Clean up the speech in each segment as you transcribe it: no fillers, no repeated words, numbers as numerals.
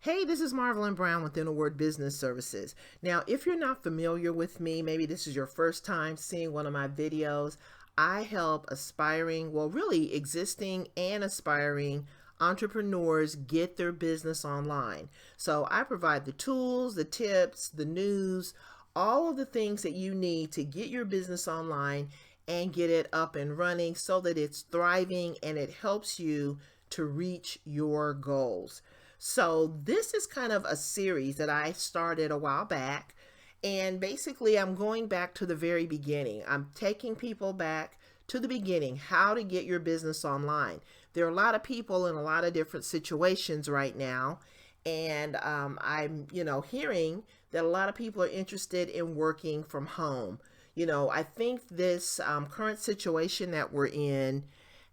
Hey, this is Marvelyn Brown with Inner Word Business Services. Now, if you're not familiar with me, maybe this is your first time seeing one of my videos, I help aspiring, well, really existing and aspiring entrepreneurs get their business online. So I provide the tools, the tips, the news, all of the things that you need to get your business online and get it up and running so that it's thriving and it helps you to reach your goals. So this is kind of a series that I started a while back. And basically, I'm going back to the very beginning. I'm taking people back to the beginning, how to get your business online. There are a lot of people in a lot of different situations right now. And I'm, hearing that a lot of people are interested in working from home. I think this current situation that we're in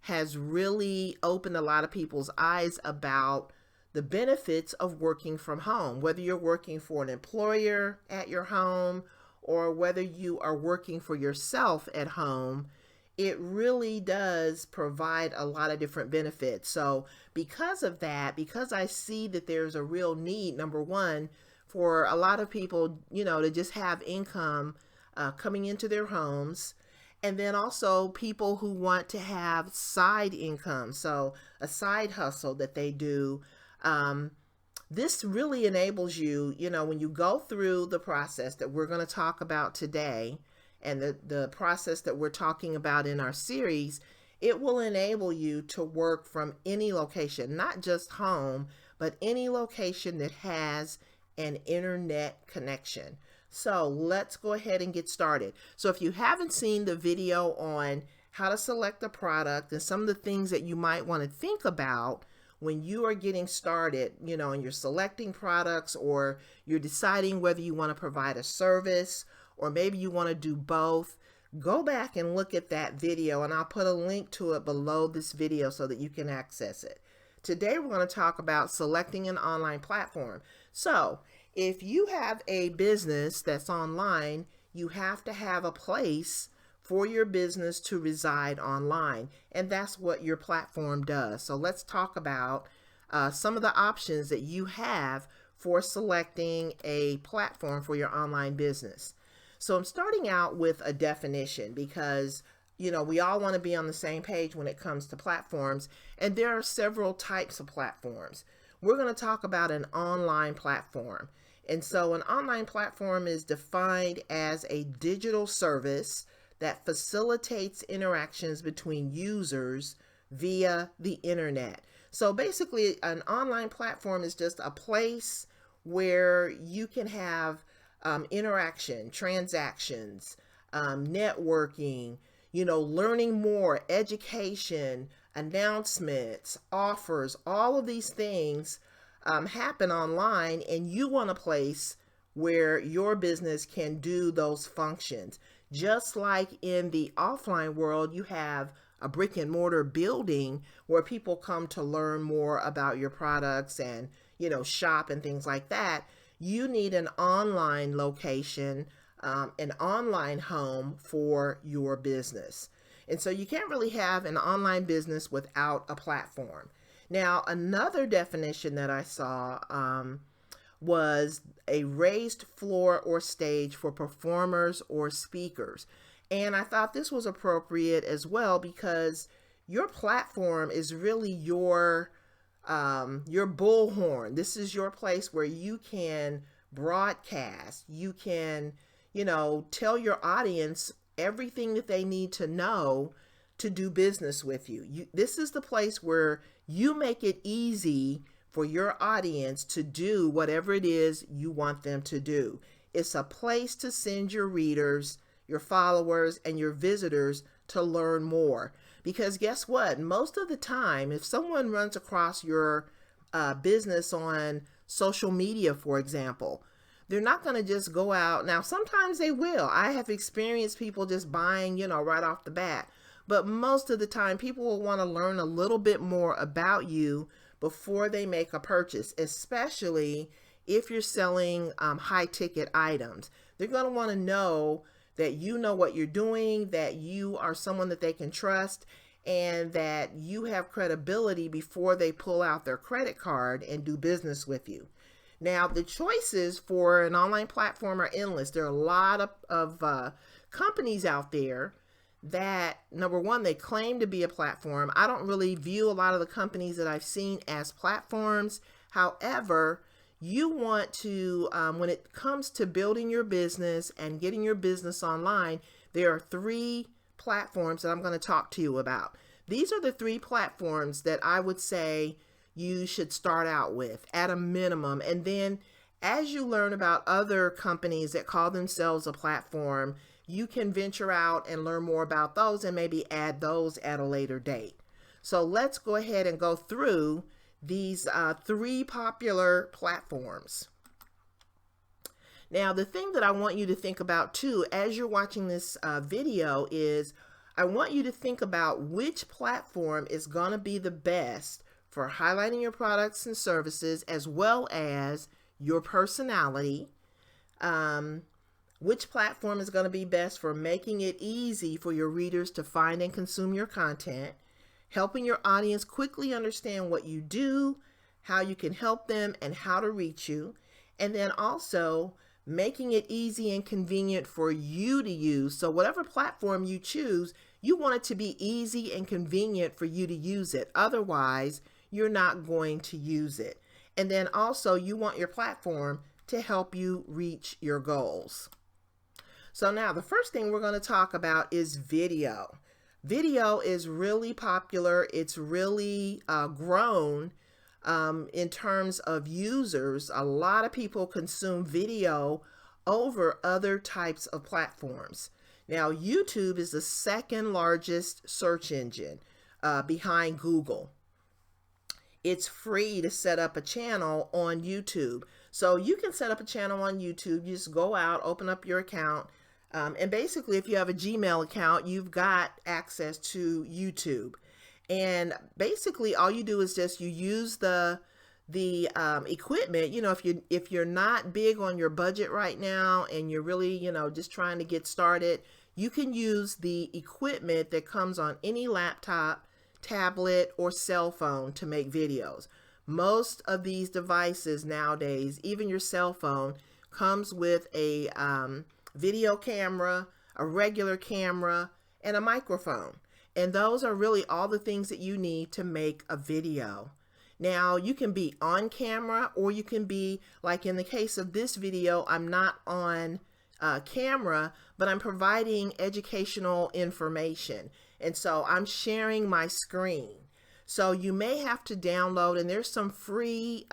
has really opened a lot of people's eyes about the benefits of working from home, whether you're working for an employer at your home or whether you are working for yourself at home. It really does provide a lot of different benefits. So because of that, because I see that there's a real need, number one, for a lot of people, to just have income coming into their homes. And then also people who want to have side income, so a side hustle that they do. This really enables you, when you go through the process that we're going to talk about today and the process that we're talking about in our series, it will enable you to work from any location, not just home, but any location that has an internet connection. So let's go ahead and get started. So if you haven't seen the video on how to select a product and some of the things that you might want to think about when you are getting started, and you're selecting products or you're deciding whether you want to provide a service or maybe you want to do both, go back and look at that video and I'll put a link to it below this video so that you can access it. Today we're going to talk about selecting an online platform. So if you have a business that's online, you have to have a place for your business to reside online, and that's what your platform does. So let's talk about some of the options that you have for selecting a platform for your online business. So I'm starting out with a definition because we all want to be on the same page when it comes to platforms, and there are several types of platforms. We're going to talk about an online platform. And so an online platform is defined as a digital service that facilitates interactions between users via the internet. So basically, an online platform is just a place where you can have interaction, transactions, networking, learning more, education, announcements, offers, all of these things happen online, and you want a place where your business can do those functions. Just like in the offline world, you have a brick and mortar building where people come to learn more about your products and, shop and things like that. You need an online location, an online home for your business. And so you can't really have an online business without a platform. Now, another definition that I saw was a raised floor or stage for performers or speakers. And I thought this was appropriate as well because your platform is really your bullhorn. This is your place where you can broadcast. You can, tell your audience everything that they need to know to do business with you. This is the place where you make it easy for your audience to do whatever it is you want them to do. It's a place to send your readers, your followers, and your visitors to learn more. Because guess what? Most of the time, if someone runs across your business on social media, for example, they're not going to just go out. Now, sometimes they will. I have experienced people just buying, right off the bat. But most of the time, people will want to learn a little bit more about you before they make a purchase, especially if you're selling high ticket items. They're going to want to know that you know what you're doing, that you are someone that they can trust, and that you have credibility before they pull out their credit card and do business with you. Now, the choices for an online platform are endless. There are a lot of companies out there that, number one, they claim to be a platform. I don't really view a lot of the companies that I've seen as platforms. However, you want to, when it comes to building your business and getting your business online, there are 3 platforms that I'm going to talk to you about. These are the 3 platforms that I would say you should start out with at a minimum. And then as you learn about other companies that call themselves a platform, you can venture out and learn more about those and maybe add those at a later date. So let's go ahead and go through these 3 popular platforms. Now, the thing that I want you to think about too, as you're watching this video, is I want you to think about which platform is going to be the best for highlighting your products and services, as well as your personality. Which platform is going to be best for making it easy for your readers to find and consume your content, helping your audience quickly understand what you do, how you can help them, and how to reach you. And then also making it easy and convenient for you to use. So whatever platform you choose, you want it to be easy and convenient for you to use it. Otherwise, you're not going to use it. And then also you want your platform to help you reach your goals. So now the first thing we're going to talk about is video. Video is really popular. It's really grown in terms of users. A lot of people consume video over other types of platforms. Now, YouTube is the second largest search engine behind Google. It's free to set up a channel on YouTube. So you can set up a channel on YouTube. You just go out, open up your account. And basically, if you have a Gmail account, you've got access to YouTube. And basically, all you do is just you use the equipment. You know, if you're not big on your budget right now and you're really, just trying to get started, you can use the equipment that comes on any laptop, tablet, or cell phone to make videos. Most of these devices nowadays, even your cell phone, comes with a video camera, a regular camera, and a microphone. And those are really all the things that you need to make a video. Now, you can be on camera, or you can be, like in the case of this video, I'm not on camera, but I'm providing educational information. And so I'm sharing my screen. So you may have to download, and there's some free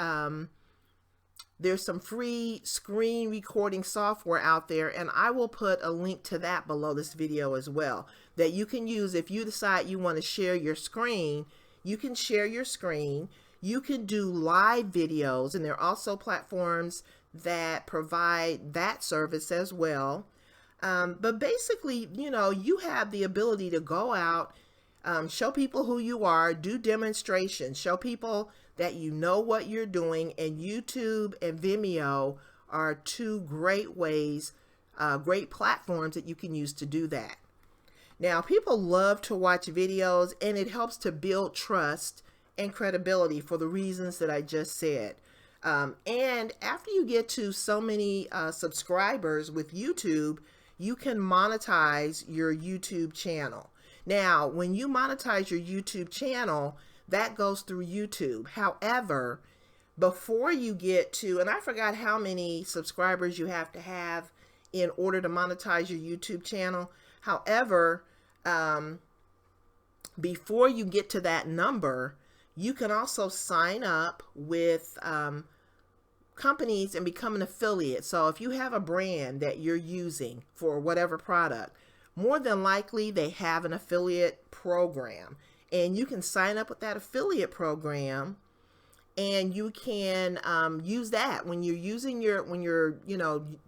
screen recording software out there, and I will put a link to that below this video as well, that you can use if you decide you want to share your screen. You can share your screen. You can do live videos, and there are also platforms that provide that service as well. But basically, you have the ability to go out, show people who you are, do demonstrations, show people that you know what you're doing, and YouTube and Vimeo are 2 great ways, great platforms that you can use to do that. Now, people love to watch videos, and it helps to build trust and credibility for the reasons that I just said. And after you get to so many subscribers with YouTube, you can monetize your YouTube channel. Now, when you monetize your YouTube channel, that goes through YouTube. However, before you get to, and I forgot how many subscribers you have to have in order to monetize your YouTube channel. However, before you get to that number, you can also sign up with companies and become an affiliate. So if you have a brand that you're using for whatever product, more than likely they have an affiliate program, and you can sign up with that affiliate program, and you can use that when you're using when you're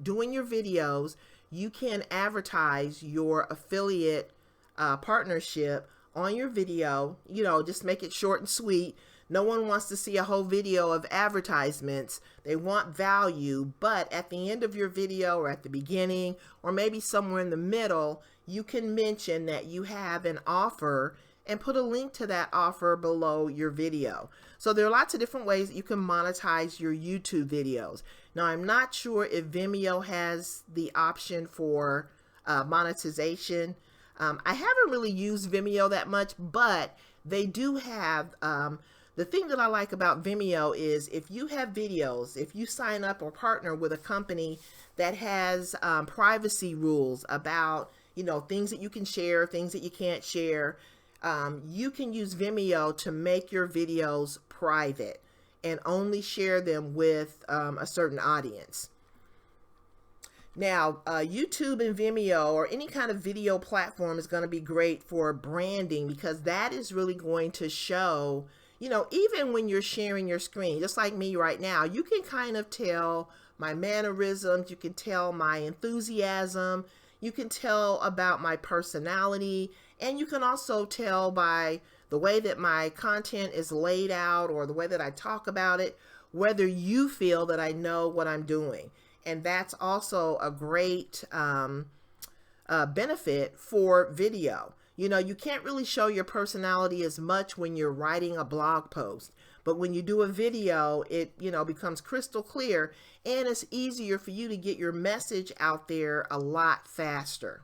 doing your videos. You can advertise your affiliate partnership on your video. Just make it short and sweet. No one wants to see a whole video of advertisements. They want value, but at the end of your video, or at the beginning, or maybe somewhere in the middle, you can mention that you have an offer and put a link to that offer below your video. So there are lots of different ways that you can monetize your YouTube videos. Now, I'm not sure if Vimeo has the option for monetization. I haven't really used Vimeo that much, but they do have, the thing that I like about Vimeo is if you have videos, if you sign up or partner with a company that has privacy rules about, you know, things that you can share, things that you can't share, you can use Vimeo to make your videos private and only share them with a certain audience. Now, YouTube and Vimeo or any kind of video platform is going to be great for branding, because that is really going to show, you know, even when you're sharing your screen, just like me right now, you can kind of tell my mannerisms, you can tell my enthusiasm, you can tell about my personality, and you can also tell by the way that my content is laid out or the way that I talk about it, whether you feel that I know what I'm doing. And that's also a great benefit for video. You know, you can't really show your personality as much when you're writing a blog post, but when you do a video, it, you know, becomes crystal clear, and it's easier for you to get your message out there a lot faster.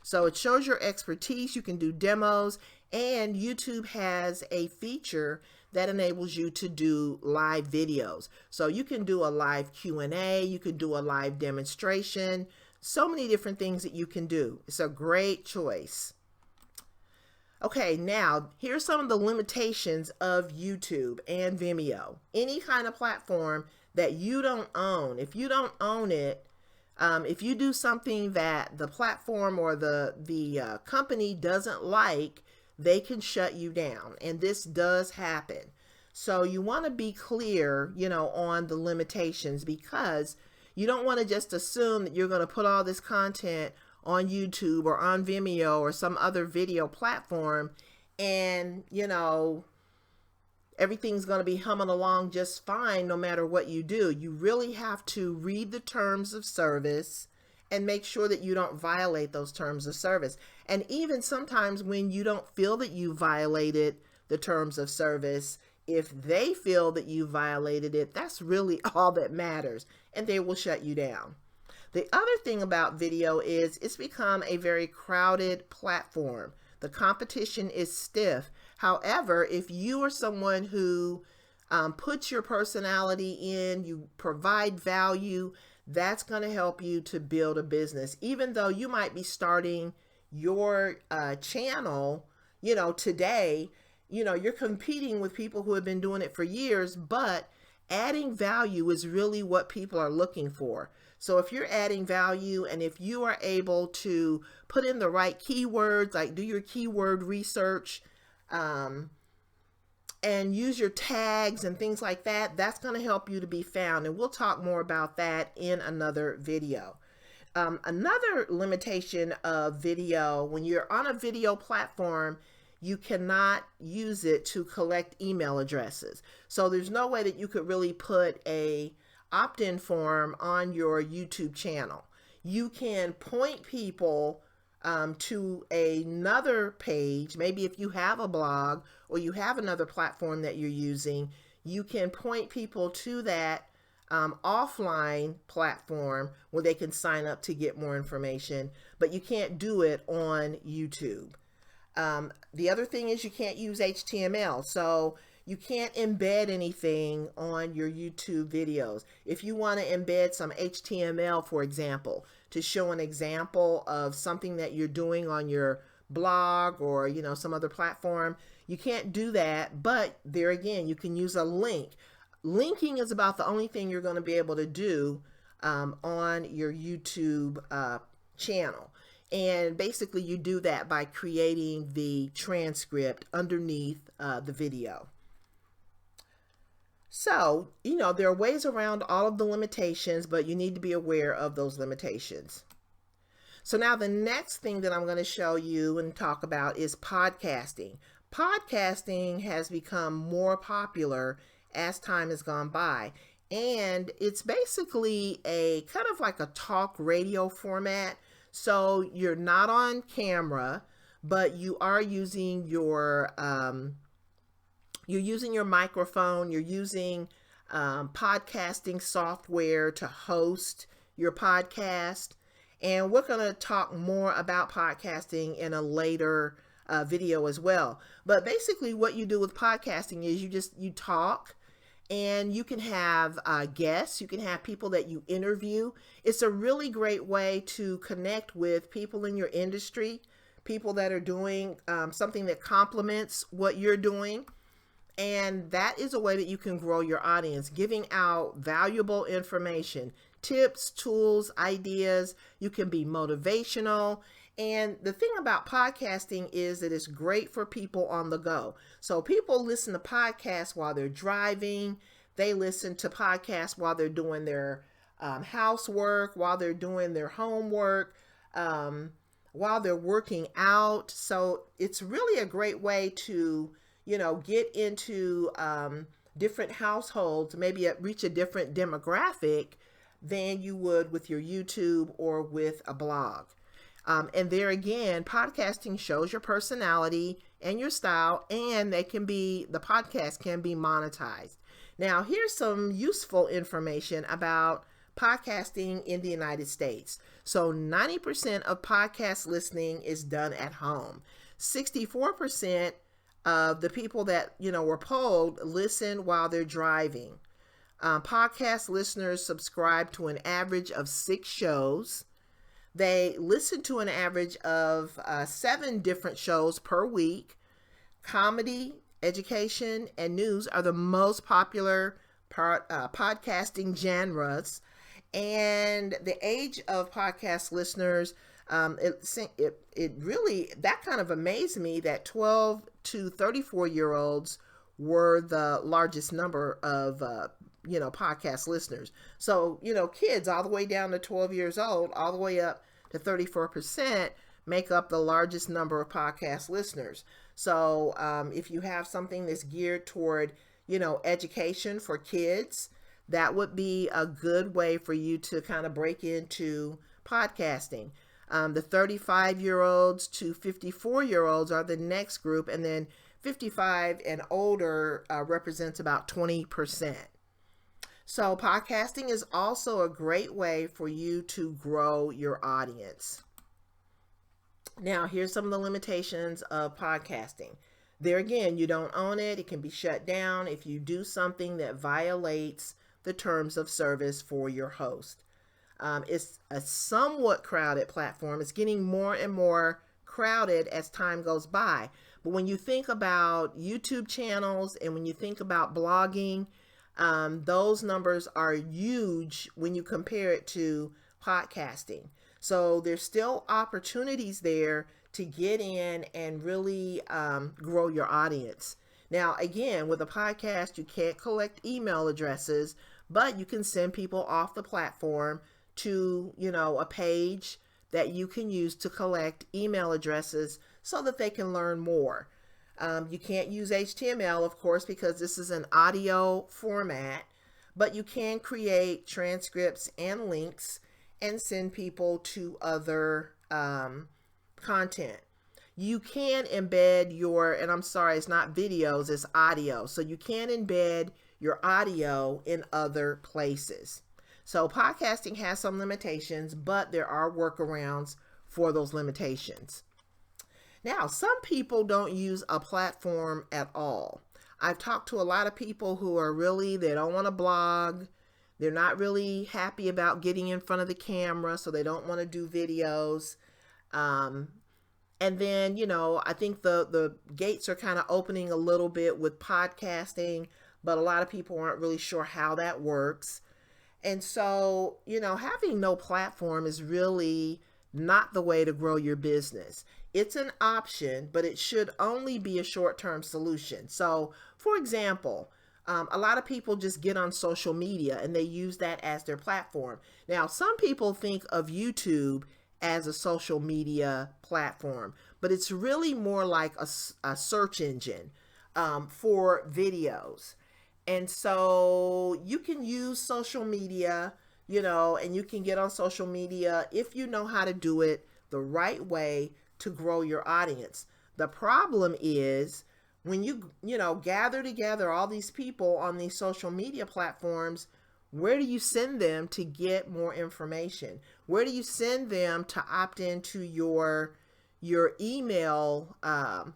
So it shows your expertise. You can do demos, and YouTube has a feature that enables you to do live videos. So you can do a live Q&A, you can do a live demonstration, so many different things that you can do. It's a great choice. Okay, now here's some of the limitations of YouTube and Vimeo. Any kind of platform that you don't own, if you don't own it, if you do something that the platform or the company doesn't like, they can shut you down, and this does happen. So you want to be clear, you know, on the limitations, because you don't want to just assume that you're going to put all this content on YouTube or on Vimeo or some other video platform, and, you know, everything's going to be humming along just fine no matter what you do. You really have to read the terms of service and make sure that you don't violate those terms of service. And even sometimes when you don't feel that you violated the terms of service, if they feel that you violated it, that's really all that matters, and they will shut you down. The other thing about video is it's become a very crowded platform. The competition is stiff. However, if you are someone who puts your personality in, you provide value, that's going to help you to build a business. Even though you might be starting your channel, you know, today, you know, you're competing with people who have been doing it for years, but adding value is really what people are looking for. So if you're adding value, and if you are able to put in the right keywords, like do your keyword research, and use your tags and things like that, that's going to help you to be found. And we'll talk more about that in another video. Another limitation of video, when you're on a video platform, you cannot use it to collect email addresses. So there's no way that you could really put a opt-in form on your YouTube channel. You can point people to another page. Maybe if you have a blog or you have another platform that you're using, you can point people to that offline platform where they can sign up to get more information, but you can't do it on YouTube. The other thing is you can't use HTML, so you can't embed anything on your YouTube videos. If you want to embed some HTML, for example, to show an example of something that you're doing on your blog or, you know, some other platform, you can't do that. But there again, you can use a link. Linking is about the only thing you're going to be able to do on your YouTube channel. And basically you do that by creating the transcript underneath the video. So, you know, there are ways around all of the limitations, but you need to be aware of those limitations. So now the next thing that I'm going to show you and talk about is podcasting. Podcasting has become more popular as time has gone by, and it's basically a kind of like a talk radio format. So you're not on camera, but you are using you're using your microphone, you're using podcasting software to host your podcast. And we're going to talk more about podcasting in a later video as well. But basically what you do with podcasting is you talk, and you can have guests, you can have people that you interview. It's a really great way to connect with people in your industry, people that are doing something that complements what you're doing. And that is a way that you can grow your audience, giving out valuable information, tips, tools, ideas. You can be motivational. And the thing about podcasting is that it's great for people on the go. So people listen to podcasts while they're driving. They listen to podcasts while they're doing their housework, while they're doing their homework, while they're working out. So it's really a great way to get into different households, maybe reach a different demographic than you would with your YouTube or with a blog. And there again, podcasting shows your personality and your style, and the podcast can be monetized. Now, here's some useful information about podcasting in the United States. So 90% of podcast listening is done at home. 64% of the people that were polled listen while they're driving. Podcast listeners subscribe to an average of 6 shows. They listen to an average of 7 different shows per week. Comedy, education, and news are the most popular podcasting genres. And the age of podcast listeners, it really, that kind of amazed me that 12 to 34-year-olds were the largest number of podcast listeners. So kids all the way down to 12 years old, all the way up to 34% make up the largest number of podcast listeners. So if you have something that's geared toward education for kids, that would be a good way for you to kind of break into podcasting. The 35-year-olds to 54-year-olds are the next group, and then 55 and older represents about 20%. So podcasting is also a great way for you to grow your audience. Now, here's some of the limitations of podcasting. There again, you don't own it. It can be shut down if you do something that violates the terms of service for your host. It's a somewhat crowded platform. It's getting more and more crowded as time goes by. But when you think about YouTube channels and when you think about blogging, those numbers are huge when you compare it to podcasting. So there's still opportunities there to get in and really grow your audience. Now, again, with a podcast, you can't collect email addresses, but you can send people off the platform to, a page that you can use to collect email addresses so that they can learn more. You can't use HTML, of course, because this is an audio format, but you can create transcripts and links and send people to other content. You can embed and I'm sorry, it's not videos, it's audio. So you can embed your audio in other places. So podcasting has some limitations, but there are workarounds for those limitations. Now, some people don't use a platform at all. I've talked to a lot of people who are they don't want to blog. They're not really happy about getting in front of the camera, so they don't want to do videos. And then, I think the gates are kind of opening a little bit with podcasting, but a lot of people aren't really sure how that works. And so, having no platform is really not the way to grow your business. It's an option, but it should only be a short-term solution. So, for example, a lot of people just get on social media and they use that as their platform. Now, some people think of YouTube as a social media platform, but it's really more like a search engine for videos. And so you can use social media, and you can get on social media if you know how to do it the right way to grow your audience. The problem is when you know, gather together all these people on these social media platforms, where do you send them to get more information? Where do you send them to opt into your email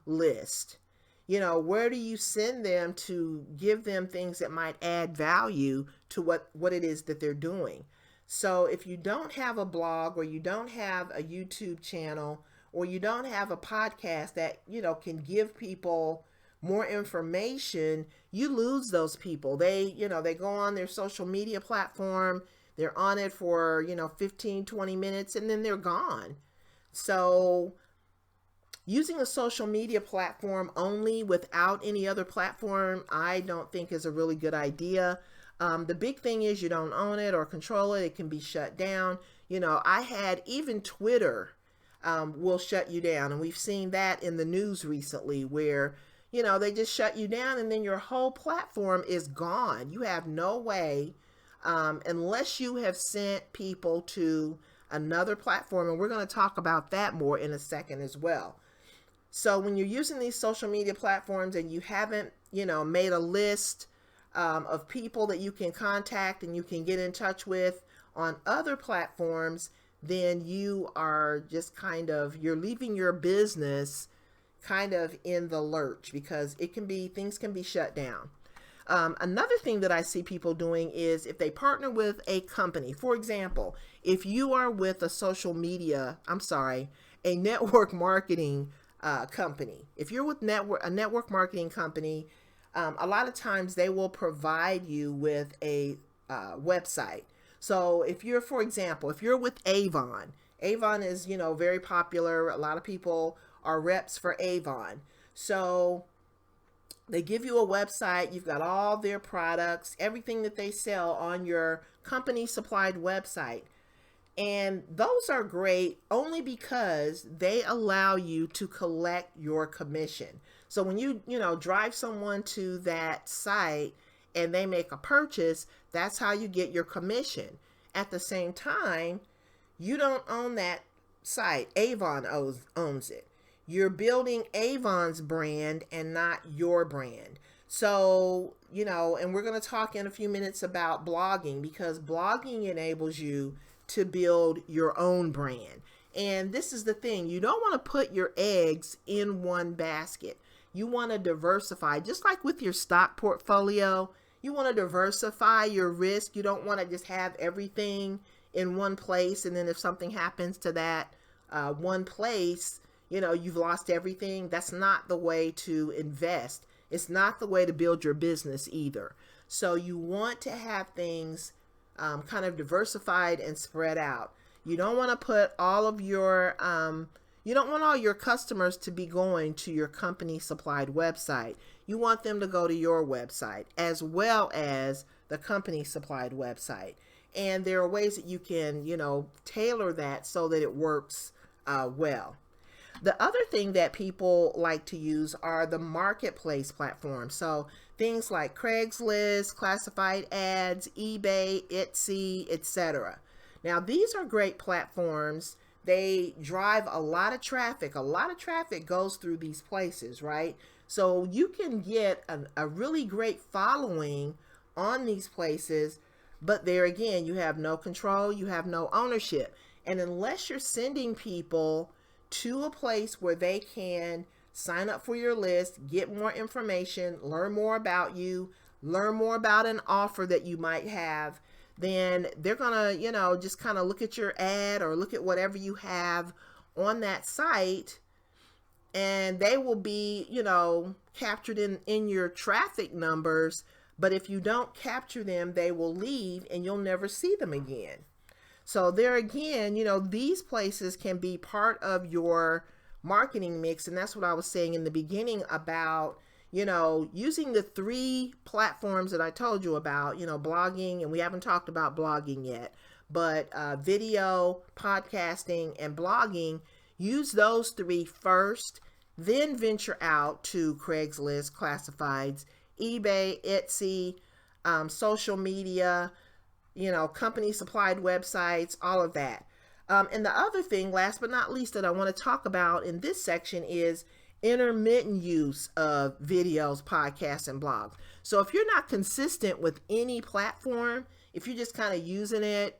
list? You know, where do you send them to give them things that might add value to what it is that they're doing? So if you don't have a blog, or you don't have a YouTube channel, or you don't have a podcast that, you know, can give people more information, you lose those people. They, you know, they go on their social media platform, they're on it for, you know, 15, 20 minutes, and then they're gone. So using a social media platform only without any other platform, I don't think is a really good idea. The big thing is you don't own it or control it. It can be shut down. You know, I had even Twitter will shut you down. And we've seen that in the news recently where, you know, they just shut you down and then your whole platform is gone. You have no way, unless you have sent people to another platform. And we're going to talk about that more in a second as well. So when you're using these social media platforms and you haven't, you know, made a list of people that you can contact and you can get in touch with on other platforms, then you are just kind of, you're leaving your business kind of in the lurch, because it can be, things can be shut down. Another thing that I see people doing is if they partner with a company, for example, if you are with a a network marketing company, if you're with a network marketing company, a lot of times they will provide you with a website. So if you're, for example, if you're with Avon, Avon is, you know, very popular. A lot of people are reps for Avon. So they give you a website. You've got all their products, everything that they sell on your company supplied website. And those are great only because they allow you to collect your commission. So when you know, drive someone to that site and they make a purchase, that's how you get your commission. At the same time, you don't own that site. Avon owns it. You're building Avon's brand and not your brand. So, you know, and we're going to talk in a few minutes about blogging, because blogging enables you to build your own brand. And this is the thing, you don't want to put your eggs in one basket. You want to diversify, just like with your stock portfolio. You want to diversify your risk. You don't want to just have everything in one place, and then if something happens to that one place, you know, you've lost everything. That's not the way to invest. It's not the way to build your business either. So you want to have things kind of diversified and spread out. You don't want to put all of your, you don't want all your customers to be going to your company supplied website. You want them to go to your website as well as the company supplied website. And there are ways that you can, you know, tailor that so that it works well. The other thing that people like to use are the marketplace platforms. So things like Craigslist, classified ads, eBay, Etsy, etc. Now, these are great platforms. They drive a lot of traffic. A lot of traffic goes through these places, right? So you can get a really great following on these places, but there again, you have no control, you have no ownership. And unless you're sending people to a place where they can sign up for your list, get more information, learn more about you, learn more about an offer that you might have, then they're gonna, you know, just kind of look at your ad or look at whatever you have on that site, and they will be, you know, captured in your traffic numbers. But if you don't capture them, they will leave and you'll never see them again. So there again, you know, these places can be part of your marketing mix. And that's what I was saying in the beginning about, you know, using the 3 platforms that I told you about, you know, blogging, and we haven't talked about blogging yet, but video, podcasting, and blogging. Use those 3 first, then venture out to Craigslist, classifieds, eBay, Etsy, social media, you know, company supplied websites, all of that. And the other thing, last but not least, that I want to talk about in this section is intermittent use of videos, podcasts, and blogs. So if you're not consistent with any platform, if you're just kind of using it,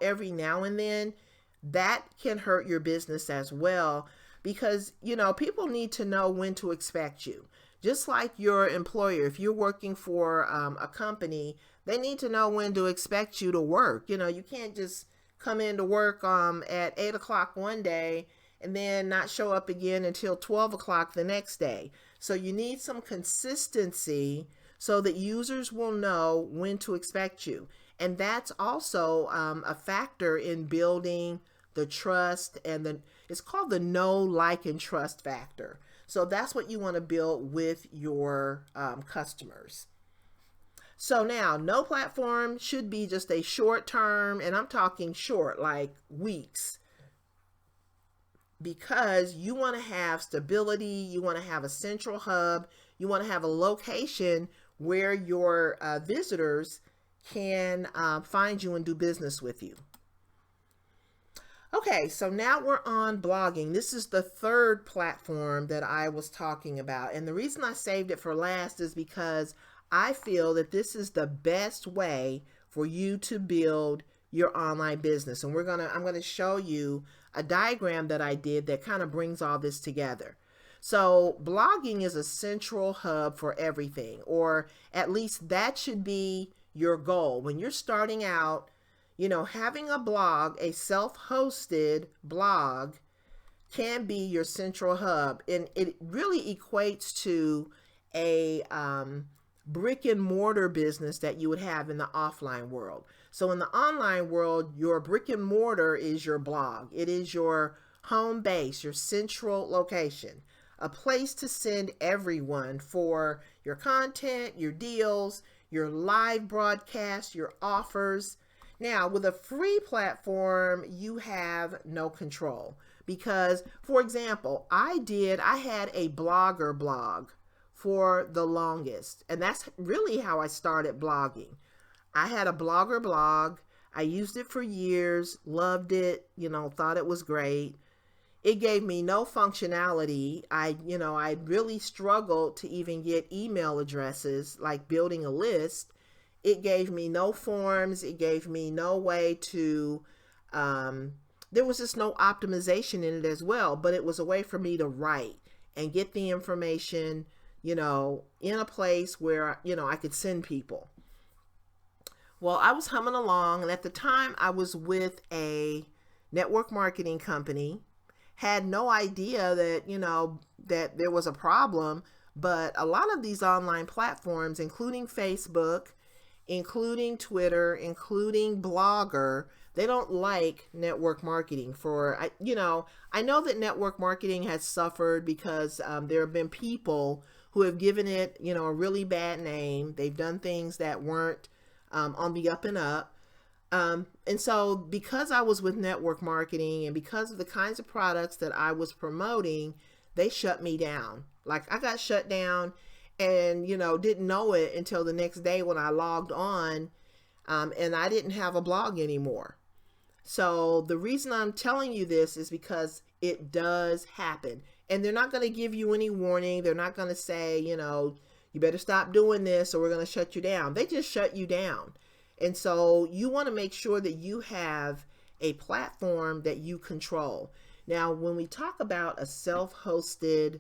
every now and then, that can hurt your business as well, because, people need to know when to expect you. Just like your employer, if you're working for a company, they need to know when to expect you to work. You can't just come into work at 8 o'clock one day and then not show up again until 12 o'clock the next day. So you need some consistency so that users will know when to expect you. And that's also a factor in building the trust, and it's called the know, like, and trust factor. So that's what you want to build with your customers. So now, no platform should be just a short term, and I'm talking short, like weeks, because you want to have stability, you want to have a central hub, you want to have a location where your visitors can find you and do business with you. Okay, so now we're on blogging. This is the third platform that I was talking about. And the reason I saved it for last is because I feel that this is the best way for you to build your online business. And I'm going to show you a diagram that I did that kind of brings all this together. So blogging is a central hub for everything, or at least that should be your goal. When you're starting out, having a blog, a self-hosted blog, can be your central hub. And it really equates to a brick and mortar business that you would have in the offline world. So in the online world, your brick and mortar is your blog. It is your home base, your central location, a place to send everyone for your content, your deals, your live broadcasts, your offers. Now, with a free platform, you have no control because, for example, I had a Blogger blog for the longest, and that's really how I started blogging. I had a Blogger blog. I used it for years, loved it, thought it was great. It gave me no functionality. I really struggled to even get email addresses, like building a list. It gave me no forms. It gave me no way to, there was just no optimization in it as well, but it was a way for me to write and get the information, in a place where, I could send people. Well, I was humming along, and at the time I was with a network marketing company, had no idea that, that there was a problem, but a lot of these online platforms, including Facebook, including Twitter, including Blogger, they don't like network marketing. I know that network marketing has suffered because there have been people who have given it, a really bad name. They've done things that weren't on the up and up. And so because I was with network marketing and because of the kinds of products that I was promoting, they shut me down. Like I got shut down and, didn't know it until the next day when I logged on, and I didn't have a blog anymore. So the reason I'm telling you this is because it does happen, and they're not going to give you any warning. They're not going to say, you better stop doing this or we're going to shut you down. They just shut you down. And so you want to make sure that you have a platform that you control. Now, when we talk about a self-hosted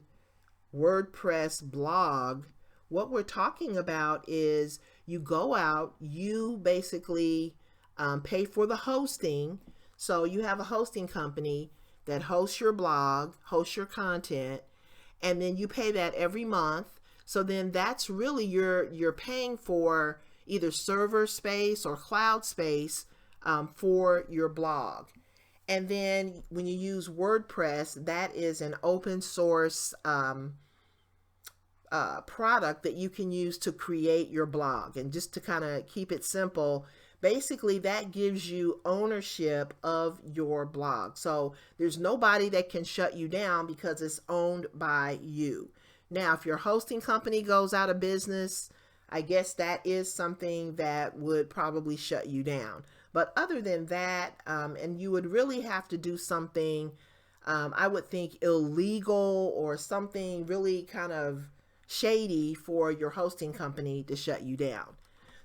WordPress blog, what we're talking about is you go out, you basically pay for the hosting. So you have a hosting company that hosts your blog, hosts your content, and then you pay that every month. So then that's really you're paying for either server space or cloud space for your blog. And then when you use WordPress, that is an open source product that you can use to create your blog. And just to kind of keep it simple, basically that gives you ownership of your blog. So there's nobody that can shut you down because it's owned by you. Now, if your hosting company goes out of business, I guess that is something that would probably shut you down. But other than that, and you would really have to do something, I would think illegal or something really kind of shady for your hosting company to shut you down.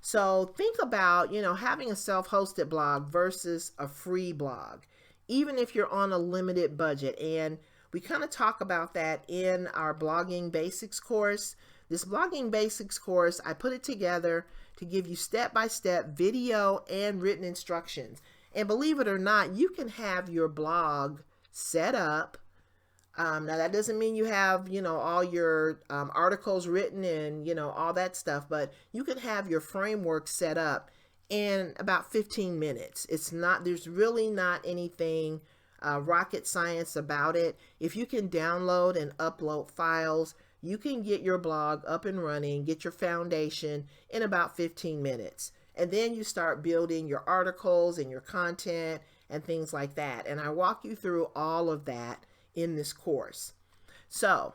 So think about, having a self-hosted blog versus a free blog, even if you're on a limited budget. And we kind of talk about that in our blogging basics course. This blogging basics course, I put it together to give you step-by-step video and written instructions. And believe it or not, you can have your blog set up. Now that doesn't mean you have, all your articles written and, all that stuff, but you can have your framework set up in about 15 minutes. There's really not anything rocket science about it. If you can download and upload files, you can get your blog up and running, get your foundation in about 15 minutes. And then you start building your articles and your content and things like that. And I walk you through all of that in this course. So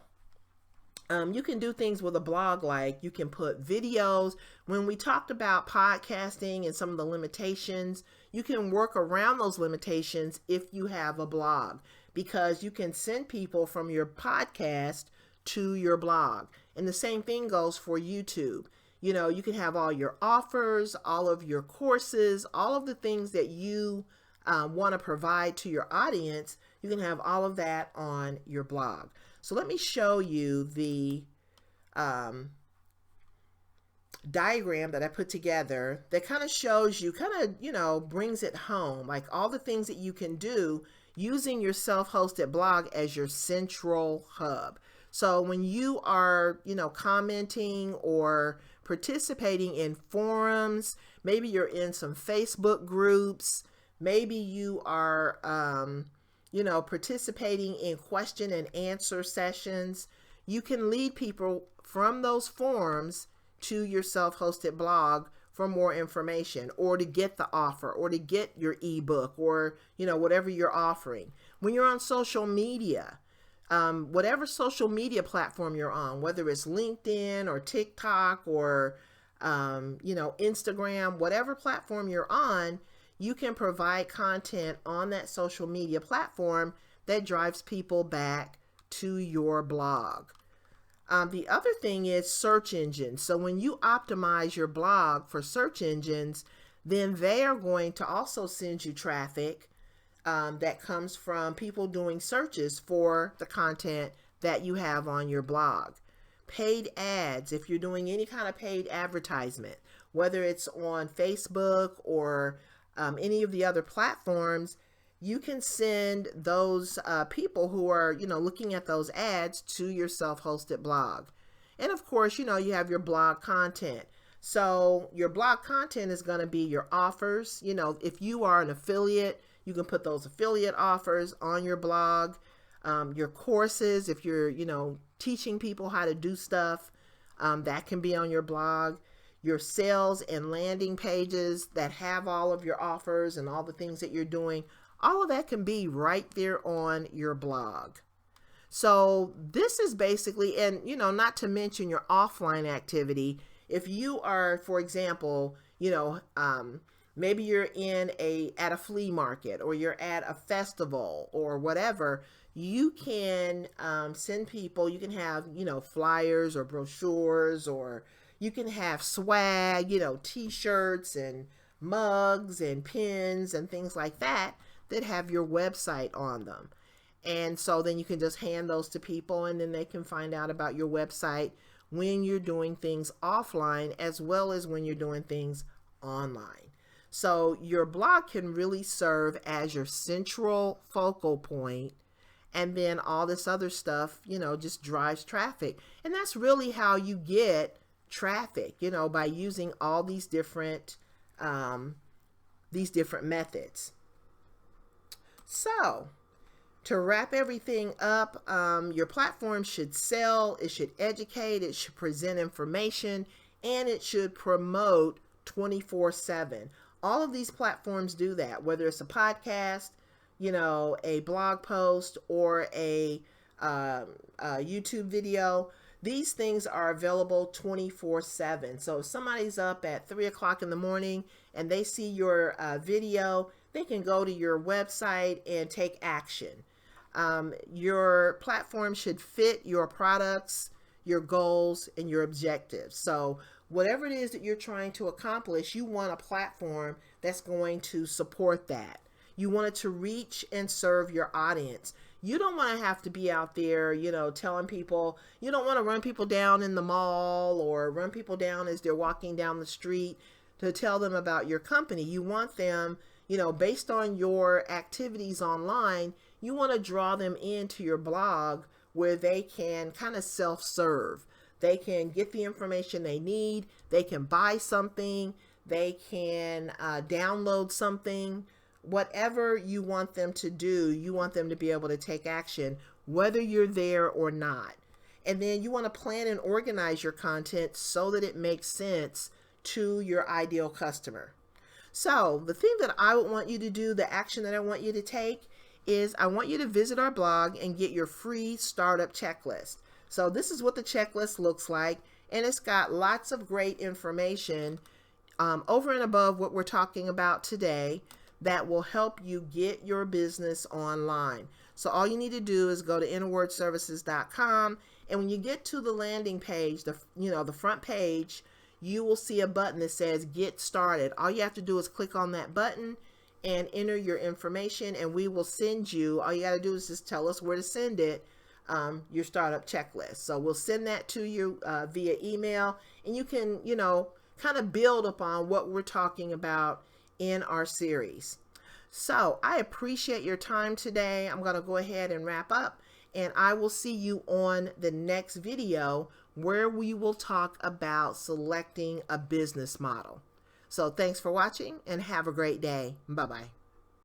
you can do things with a blog, like you can put videos. When we talked about podcasting and some of the limitations, you can work around those limitations if you have a blog, because you can send people from your podcast to your blog. And the same thing goes for YouTube. You can have all your offers, all of your courses, all of the things that you want to provide to your audience. You can have all of that on your blog. So let me show you the diagram that I put together that kind of shows you, brings it home, like all the things that you can do using your self-hosted blog as your central hub. So when you are, commenting or participating in forums, maybe you're in some Facebook groups, maybe you are, participating in question and answer sessions, you can lead people from those forums to your self-hosted blog for more information, or to get the offer, or to get your ebook, or, whatever you're offering. When you're on social media, whatever social media platform you're on, whether it's LinkedIn or TikTok or, Instagram, whatever platform you're on, you can provide content on that social media platform that drives people back to your blog. The other thing is search engines. So when you optimize your blog for search engines, then they are going to also send you traffic that comes from people doing searches for the content that you have on your blog. Paid ads, if you're doing any kind of paid advertisement, whether it's on Facebook or any of the other platforms, you can send those people who are, looking at those ads to your self-hosted blog. And of course, you have your blog content. So your blog content is going to be your offers. If you are an affiliate, you can put those affiliate offers on your blog. Your courses, if you're, teaching people how to do stuff, that can be on your blog. Your sales and landing pages that have all of your offers and all the things that you're doing, all of that can be right there on your blog. So this is basically, and not to mention your offline activity. If you are, for example, maybe you're at a flea market, or you're at a festival or whatever, you can send people, you can have, flyers or brochures, or you can have swag, t-shirts and mugs and pins and things like that have your website on them. And so then you can just hand those to people, and then they can find out about your website when you're doing things offline as well as when you're doing things online. So your blog can really serve as your central focal point, and then all this other stuff, just drives traffic. And that's really how you get traffic, by using all these different methods. So to wrap everything up, your platform should sell, it should educate, it should present information, and it should promote 24/7. All of these platforms do that, whether it's a podcast, a blog post, or a YouTube video. These things are available 24/7. So if somebody's up at 3 o'clock in the morning and they see your video, they can go to your website and take action. Your platform should fit your products, your goals, and your objectives. So whatever it is that you're trying to accomplish, you want a platform that's going to support that. You want it to reach and serve your audience. You don't want to have to be out there, telling people. You don't want to run people down in the mall or run people down as they're walking down the street to tell them about your company. You want them, based on your activities online, you want to draw them into your blog where they can kind of self-serve. They can get the information they need. They can buy something. They can download something. Whatever you want them to do, you want them to be able to take action, whether you're there or not. And then you want to plan and organize your content so that it makes sense to your ideal customer. So the thing that I would want you to do, the action that I want you to take, is I want you to visit our blog and get your free startup checklist. So this is what the checklist looks like, and it's got lots of great information over and above what we're talking about today that will help you get your business online. So all you need to do is go to innerwordservices.com, and when you get to the landing page, the front page, you will see a button that says Get Started. All you have to do is click on that button and enter your information, and we will send you, all you got to do is just tell us where to send it, your startup checklist. So we'll send that to you via email, and you can, kind of build upon what we're talking about in our series. So I appreciate your time today. I'm going to go ahead and wrap up, and I will see you on the next video where we will talk about selecting a business model. So thanks for watching and have a great day. Bye-bye.